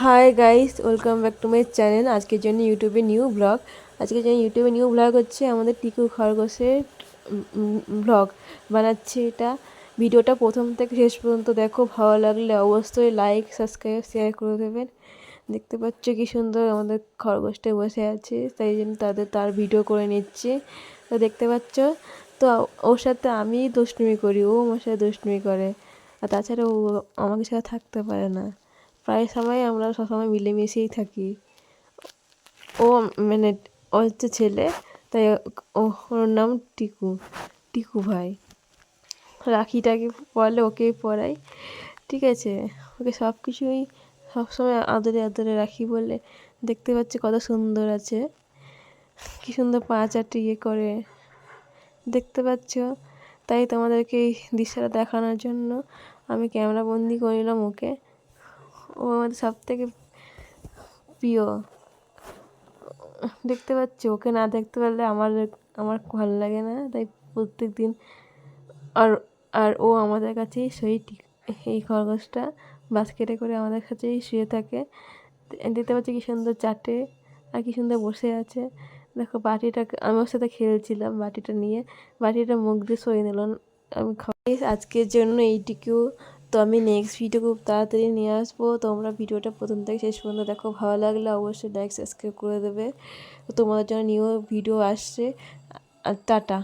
Hi guys, welcome back to my channel. আজকের জন্য ইউটিউবে নিউ ব্লগ। আজকের জন্য ইউটিউবে নিউ ব্লগ হচ্ছে আমাদের টিকু খরগোশের ব্লগ বানাচ্ছি। এটা ভিডিওটা প্রথম থেকে শেষ পর্যন্ত দেখো, ভালো লাগলে অবশ্যই লাইক সাবস্ক্রাইব শেয়ার করে দেবেন। দেখতে পাচ্ছ কি সুন্দর আমাদের খরগোশটা বসে আছে, তাই জন্য তার ভিডিও করে নিচ্ছি। তো দেখতে পাচ্ছ, তো ওর সাথে আমি দুষ্টুমি করি, ও আমার সাথে দুষ্টুমি করে। আর তাছাড়া ও আমাকে সাথে থাকতে পারে না। প্রায় সময় আমরা সবসময় মিলেমিশেই থাকি। ও মানে ও হচ্ছে ছেলে, তাই ওর নাম টিকু, টিকু ভাই। রাখিটাকে পড়ালে ওকেই পড়াই, ঠিক আছে। ওকে সব কিছুই সবসময় আদরে আদরে রাখি বলে দেখতে পাচ্ছি কত সুন্দর আছে, কী সুন্দর পা চারটে করে দেখতে পাচ্ছ। তাই তোমাদেরকে এই দৃশ্যটা দেখানোর জন্য আমি ক্যামেরা বন্দি করে নিলাম ওকে। ও আমাদের সব থেকে প্রিয়। দেখতে পাচ্ছি, ওকে না দেখতে পারলে আমার আমার ভালো লাগে না, তাই প্রত্যেক দিন। আর আর ও আমাদের কাছেই এই খরগোশটা বাস্কেটে করে আমাদের কাছেই শুয়ে থাকে। দেখতে পাচ্ছি কী সুন্দর চাটে আর কী সুন্দর বসে আছে। দেখো বাটিটা, আমি ওর সাথে খেলছিলাম বাটিটা নিয়ে, বাটিটা মুখ দিয়ে সরিয়ে নিল। আমি আজকের জন্য এইটুকু। তো আমি নেক্সট ভিডিও খুব তাড়াতাড়ি নিয়ে আসবো। তোমরা ভিডিওটা প্রথম থেকে শেষ পর্যন্ত দেখো, ভালো লাগলে অবশ্যই লাইক সাবস্ক্রাইব করে দেবে। তো তোমাদের জন্য নিউ ভিডিও আসছে। আর টাটা।